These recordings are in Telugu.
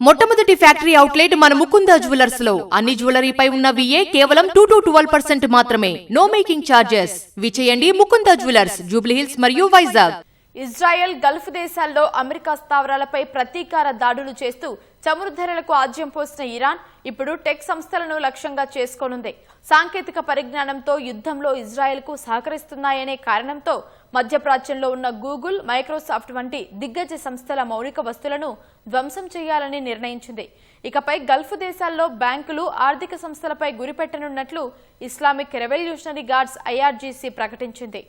మొట్టమొదటి ఫ్యాక్టరీ అవుట్లెట్ మన ముకుంద జ్యువెలర్స్ లో అన్ని జ్యువెలరీపై ఉన్న విఏ కేవలం 2 to 12% మాత్రమే. No making charges. విచేయండి ముకుంద జ్యువెలర్స్, జూబ్లీ హిల్స్ మరియు వైజాగ్. ఇజ్రాయెల్ గల్ఫ్ దేశాల్లో అమెరికా స్థావరాలపై ప్రతీకార దాడులు చేస్తూ చమురు ధరలకు ఆజ్యం పోసిన ఇరాన్ ఇప్పుడు టెక్ సంస్థలను లక్ష్యంగా చేసుకోనుంది. సాంకేతిక పరిజ్ఞానంతో యుద్ధంలో ఇజ్రాయెల్కు సహకరిస్తున్నాయనే కారణంతో మధ్యప్రాచ్యంలో ఉన్న గూగుల్, మైక్రోసాఫ్ట్ వంటి దిగ్గజ సంస్థల మౌలిక వస్తువులను ధ్వంసం చేయాలని నిర్ణయించింది. ఇకపై గల్ఫ్ దేశాల్లో బ్యాంకులు, ఆర్థిక సంస్థలపై గురిపెట్టనున్నట్లు ఇస్లామిక్ రెవల్యూషనరీ గార్డ్స్ IRGC ప్రకటించింది.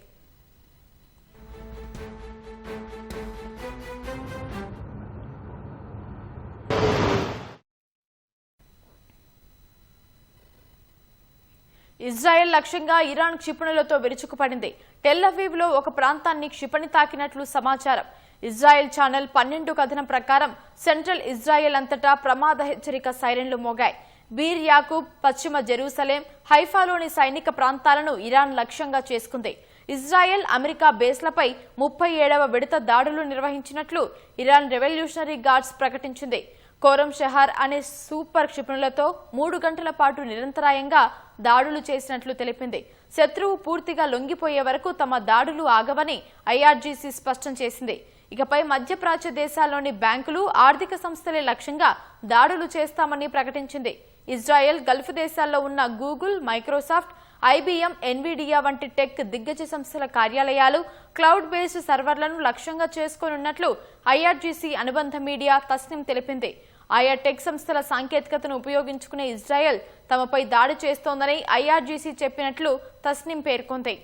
ఇజ్రాయెల్ లక్ష్యంగా ఇరాన్ క్షిపణులతో విరుచుకుపడింది. టెల్ అవీవ్ లో ఒక ప్రాంతాన్ని క్షిపణి తాకినట్లు సమాచారం. ఇజ్రాయెల్ ఛానల్ 12 కథనం ప్రకారం సెంట్రల్ ఇజ్రాయెల్ అంతటా ప్రమాద హెచ్చరిక సైరన్లు మోగాయి. బీర్ యాకూబ్, పశ్చిమ జెరూసలేం, హైఫాలోని సైనిక ప్రాంతాలను ఇరాన్ లక్ష్యంగా చేసుకుంది. ఇజ్రాయెల్, అమెరికా బేస్లపై 37వ విడత దాడులు నిర్వహించినట్లు ఇరాన్ రెవల్యూషనరీ గార్డ్స్ ప్రకటించింది. కోరం షెహార్ అనే సూపర్ క్షిపణులతో 3 గంటల పాటు నిరంతరాయంగా దాడులు చేసినట్లు తెలిపింది. శత్రువు పూర్తిగా లొంగిపోయే వరకు తమ దాడులు ఆగవని IRGC స్పష్టం చేసింది. ఇకపై మధ్యప్రాచ్య దేశాల్లోని బ్యాంకులు, ఆర్థిక సంస్థలే లక్ష్యంగా దాడులు చేస్తామని ప్రకటించింది. ఇజ్రాయెల్ గల్ఫ్ దేశాల్లో ఉన్న గూగుల్, మైక్రోసాఫ్ట్, IBM, NVIDIA వంటి టెక్ దిగ్గజ సంస్థల కార్యాలయాలు, క్లౌడ్ బేస్డ్ సర్వర్లను లక్ష్యంగా చేసుకోనున్నట్లు IRGC అనుబంధ మీడియా తస్నిం తెలిపింది. ఆయా టెక్ సంస్థల సాంకేతికతను ఉపయోగించుకునే ఇజ్రాయెల్ తమపై దాడి చేస్తోందని IRGC చెప్పినట్లు తస్నిం పేర్కొంది.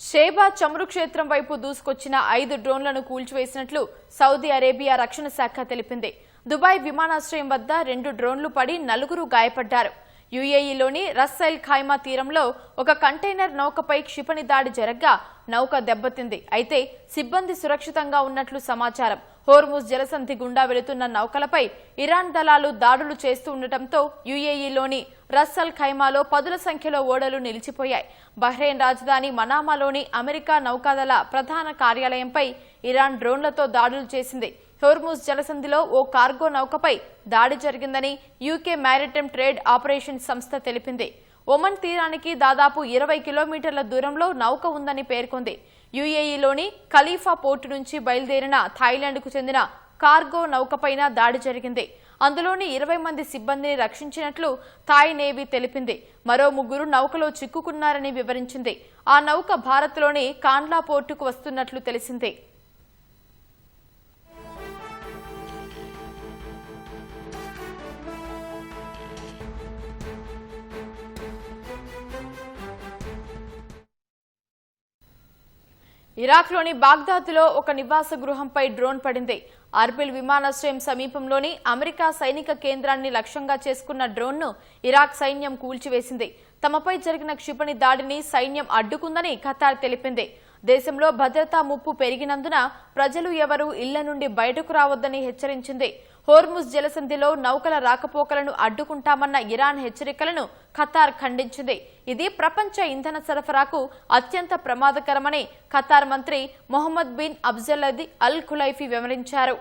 షేబా చమురు క్షేత్రం వైపు దూసుకొచ్చిన 5 డ్రోన్లను కూల్చివేసినట్లు సౌదీ అరేబియా రక్షణ శాఖ తెలిపింది. దుబాయ్ విమానాశ్రయం వద్ద 2 డ్రోన్లు పడి 4 గాయపడ్డారు. UAEలోని రస్ అల్ ఖైమా తీరంలో ఒక కంటైనర్ నౌకపై క్షిపణి దాడి జరగ్గా నౌక దెబ్బతింది. అయితే సిబ్బంది సురక్షితంగా ఉన్నట్లు సమాచారం. హోర్ముజ్ జలసంధి గుండా వెళుతున్న నౌకలపై ఇరాన్ దళాలు దాడులు చేస్తూ ఉండటంతో UAEలోని రస్ అల్ ఖైమాలో పదుల సంఖ్యలో ఓడలు నిలిచిపోయాయి. బహ్రెయిన్ రాజధాని మనామాలోని అమెరికా నౌకాదళ ప్రధాన కార్యాలయంపై ఇరాన్ డ్రోన్లతో దాడులు చేసింది. హోర్ముజ్ జలసంధిలో ఓ కార్గో నౌకపై దాడి జరిగిందని UK మ్యారిటైమ్ ట్రేడ్ ఆపరేషన్స్ సంస్థ తెలిపింది. ఒమన్ తీరానికి దాదాపు 20 కిలోమీటర్ల దూరంలో నౌక ఉందని పేర్కొంది. UAEలోని ఖలీఫా పోర్టు నుంచి బయలుదేరిన థాయిలాండ్కు చెందిన కార్గో నౌకపైన దాడి జరిగింది. అందులోని 20 మంది సిబ్బందిని రక్షించినట్లు థాయ్ నేవీ తెలిపింది. మరో 3 నౌకలో చిక్కుకున్నారని వివరించింది. ఆ నౌక భారత్లోని కాండ్లా పోర్టుకు వస్తున్నట్లు తెలిసింది. ఇరాక్లోని బాగ్దాద్లో ఒక నివాస గృహంపై డ్రోన్ పడింది. అర్బిల్ విమానాశ్రయం సమీపంలోని అమెరికా సైనిక కేంద్రాన్ని లక్ష్యంగా చేసుకున్న డ్రోన్ను ఇరాక్ సైన్యం కూల్చివేసింది. తమపై జరిగిన క్షిపణి దాడిని సైన్యం అడ్డుకుందని ఖతార్ తెలిపింది. దేశంలో భద్రతా ముప్పు పెరిగినందున ప్రజలు ఎవరూ ఇళ్ల నుండి బయటకు రావద్దని హెచ్చరించింది. హోర్ముజ్ జలసంధిలో నౌకల రాకపోకలను అడ్డుకుంటామన్న ఇరాన్ హెచ్చరికలను ఖతార్ ఖండించింది. ఇది ప్రపంచ ఇంధన సరఫరాకు అత్యంత ప్రమాదకరమని ఖతార్ మంత్రి మొహమ్మద్ బిన్ అబ్జల్ అల్ ఖులైఫీ వివరించారు.